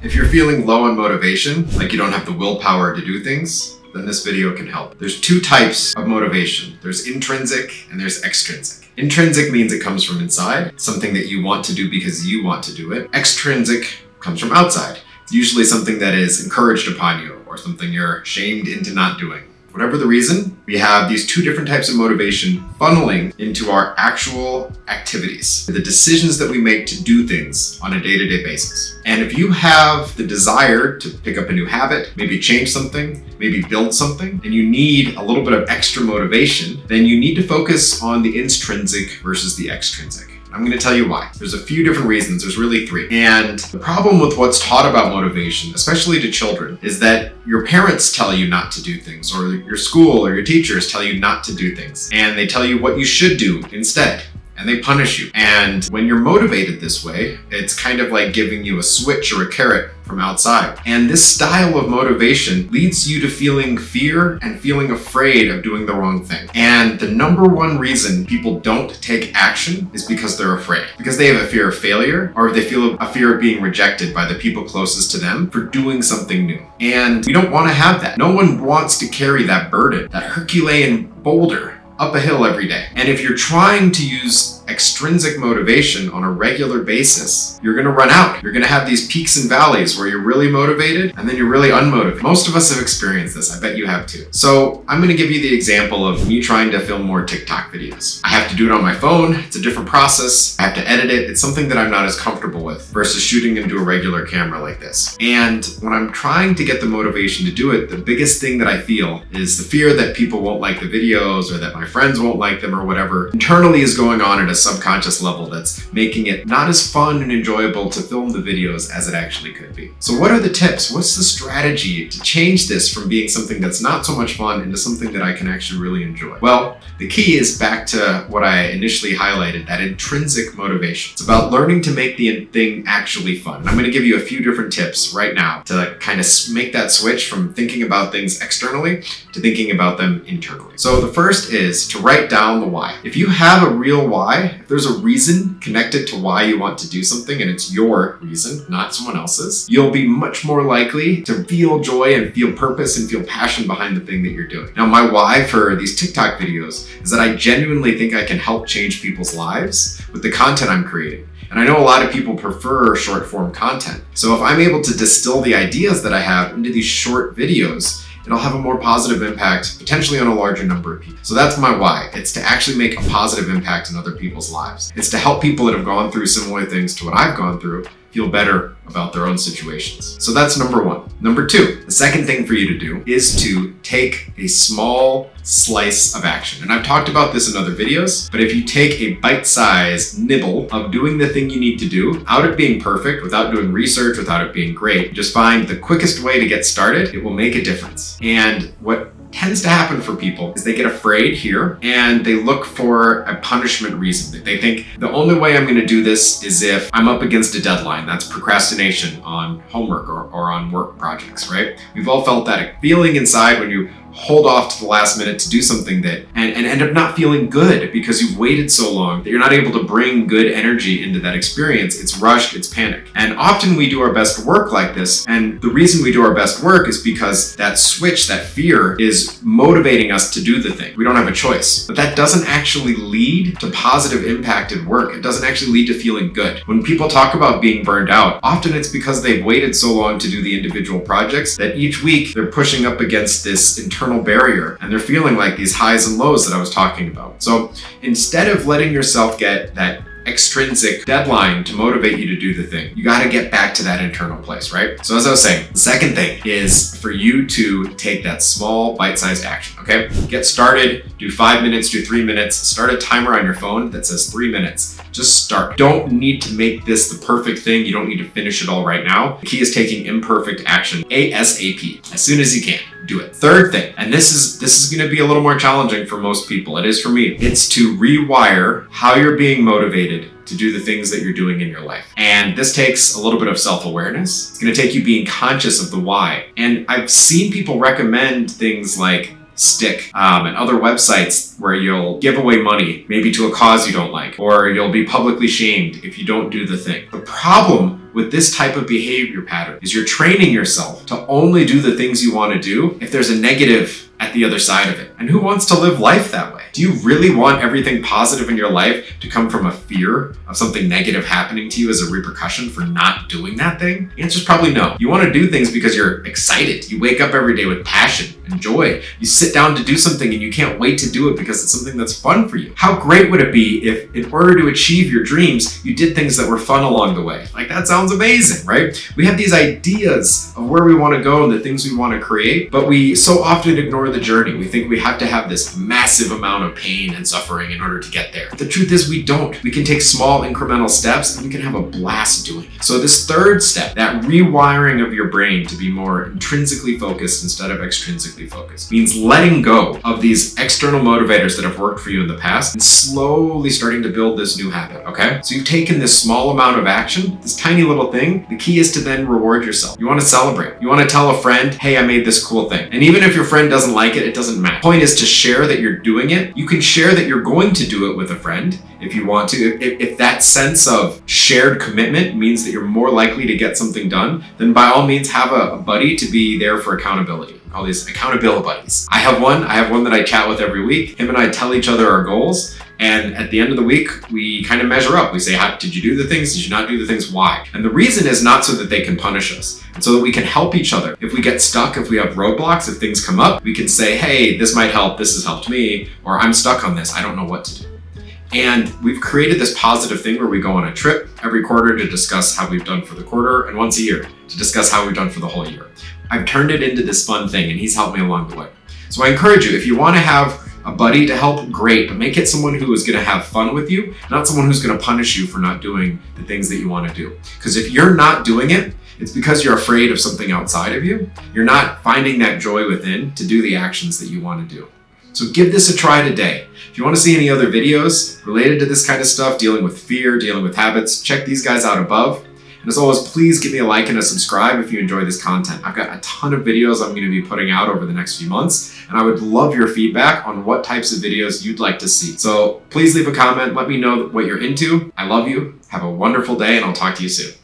If you're feeling low on motivation, like you don't have the willpower to do things, then this video can help. There's two types of motivation. There's intrinsic and there's extrinsic. Intrinsic means it comes from inside, something that you want to do because you want to do it. Extrinsic comes from outside. It's usually something that is encouraged upon you or something you're shamed into not doing. Whatever the reason, we have these two different types of motivation funneling into our actual activities, the decisions that we make to do things on a day-to-day basis. And if you have the desire to pick up a new habit, maybe change something, maybe build something, and you need a little bit of extra motivation, then you need to focus on the intrinsic versus the extrinsic. I'm going to tell you why. There's a few different reasons. There's really three. And the problem with what's taught about motivation, especially to children, is that your parents tell you not to do things, or your school or your teachers tell you not to do things. And they tell you what you should do instead. And they punish you. And when you're motivated this way, it's kind of like giving you a switch or a carrot from outside. And this style of motivation leads you to feeling fear and feeling afraid of doing the wrong thing. And the number one reason people don't take action is because they're afraid. Because they have a fear of failure, or they feel a fear of being rejected by the people closest to them for doing something new. And we don't want to have that. No one wants to carry that burden, that Herculean boulder, up a hill every day. And if you're trying to use extrinsic motivation on a regular basis, you're gonna run out. You're gonna have these peaks and valleys where you're really motivated and then you're really unmotivated. Most of us have experienced this. I bet you have too. So I'm gonna give you the example of me trying to film more TikTok videos. I have to do it on my phone. It's a different process. I have to edit it. It's something that I'm not as comfortable with versus shooting into a regular camera like this. And when I'm trying to get the motivation to do it, the biggest thing that I feel is the fear that people won't like the videos or that my friends won't like them or whatever internally is going on at a subconscious level that's making it not as fun and enjoyable to film the videos as it actually could be. So what are the tips? What's the strategy to change this from being something that's not so much fun into something that I can actually really enjoy? Well, the key is back to what I initially highlighted, that intrinsic motivation. It's about learning to make the thing actually fun. And I'm going to give you a few different tips right now to kind of make that switch from thinking about things externally to thinking about them internally. So the first is to write down the why. If you have a real why, if there's a reason connected to why you want to do something and it's your reason, not someone else's, you'll be much more likely to feel joy and feel purpose and feel passion behind the thing that you're doing. Now, my why for these TikTok videos is that I genuinely think I can help change people's lives with the content I'm creating. And I know a lot of people prefer short form content. So if I'm able to distill the ideas that I have into these short videos, it'll have a more positive impact, potentially on a larger number of people. So that's my why. It's to actually make a positive impact in other people's lives. It's to help people that have gone through similar things to what I've gone through feel better about their own situations. So that's number one. Number two, the second thing for you to do is to take a small slice of action. And I've talked about this in other videos, but if you take a bite-sized nibble of doing the thing you need to do, without it being perfect, without doing research, without it being great, just find the quickest way to get started, it will make a difference. And what tends to happen for people is they get afraid here and they look for a punishment reason. They think the only way I'm going to do this is if I'm up against a deadline. That's procrastination on homework or on work projects, right? We've all felt that feeling inside when you hold off to the last minute to do something that and end up not feeling good because you've waited so long that you're not able to bring good energy into that experience. It's rushed, it's panic. And often we do our best work like this. And the reason we do our best work is because that switch, that fear is motivating us to do the thing. We don't have a choice. But that doesn't actually lead to positive impacted work. It doesn't actually lead to feeling good. When people talk about being burned out, often it's because they've waited so long to do the individual projects that each week they're pushing up against this internal barrier and they're feeling like these highs and lows that I was talking about. So instead of letting yourself get that extrinsic deadline to motivate you to do the thing, you got to get back to that internal place, right? So as I was saying, the second thing is for you to take that small bite-sized action, okay? Get started, do 5 minutes, do 3 minutes, start a timer on your phone that says 3 minutes. Just start. Don't need to make this the perfect thing. You don't need to finish it all right now. The key is taking imperfect action ASAP, as soon as you can. Do it. Third thing, and this is going to be a little more challenging for most people. It is for me. It's to rewire how you're being motivated to do the things that you're doing in your life. And this takes a little bit of self-awareness. It's going to take you being conscious of the why. And I've seen people recommend things like Stick, and other websites where you'll give away money, maybe to a cause you don't like, or you'll be publicly shamed if you don't do the thing. The problem with this type of behavior pattern is you're training yourself to only do the things you want to do if there's a negative at the other side of it. And who wants to live life that way? Do you really want everything positive in your life to come from a fear of something negative happening to you as a repercussion for not doing that thing? The answer is probably no. You want to do things because you're excited. You wake up every day with passion and joy. You sit down to do something and you can't wait to do it because it's something that's fun for you. How great would it be if, in order to achieve your dreams, you did things that were fun along the way? Like, that sounds amazing, right? We have these ideas of where we want to go and the things we want to create, but we so often ignore the journey. We think we have to have this massive amount of pain and suffering in order to get there. The truth is we don't. We can take small incremental steps and we can have a blast doing it. So this third step, that rewiring of your brain to be more intrinsically focused instead of extrinsically focused, means letting go of these external motivators that have worked for you in the past and slowly starting to build this new habit, okay? So you've taken this small amount of action, this tiny little thing. The key is to then reward yourself. You want to celebrate. You want to tell a friend, hey, I made this cool thing. And even if your friend doesn't like it doesn't matter. The point is to share that you're doing it. You can share that you're going to do it with a friend if you want to. If that sense of shared commitment means that you're more likely to get something done, then by all means have a buddy to be there for accountability. All these accountability buddies. I have one that I chat with every week. Him and I tell each other our goals. And at the end of the week, we kind of measure up. We say, did you do the things? Did you not do the things? Why? And the reason is not so that they can punish us, and so that we can help each other. If we get stuck, if we have roadblocks, if things come up, we can say, hey, this might help. This has helped me. Or I'm stuck on this. I don't know what to do. And we've created this positive thing where we go on a trip every quarter to discuss how we've done for the quarter, and once a year to discuss how we've done for the whole year. I've turned it into this fun thing, and he's helped me along the way. So I encourage you, if you want to have a buddy to help, great, but make it someone who is going to have fun with you, not someone who's going to punish you for not doing the things that you want to do. Because if you're not doing it, it's because you're afraid of something outside of you. You're not finding that joy within to do the actions that you want to do. So give this a try today. If you want to see any other videos related to this kind of stuff, dealing with fear, dealing with habits, check these guys out above. And as always, please give me a like and a subscribe if you enjoy this content. I've got a ton of videos I'm going to be putting out over the next few months, and I would love your feedback on what types of videos you'd like to see. So please leave a comment. Let me know what you're into. I love you. Have a wonderful day, and I'll talk to you soon.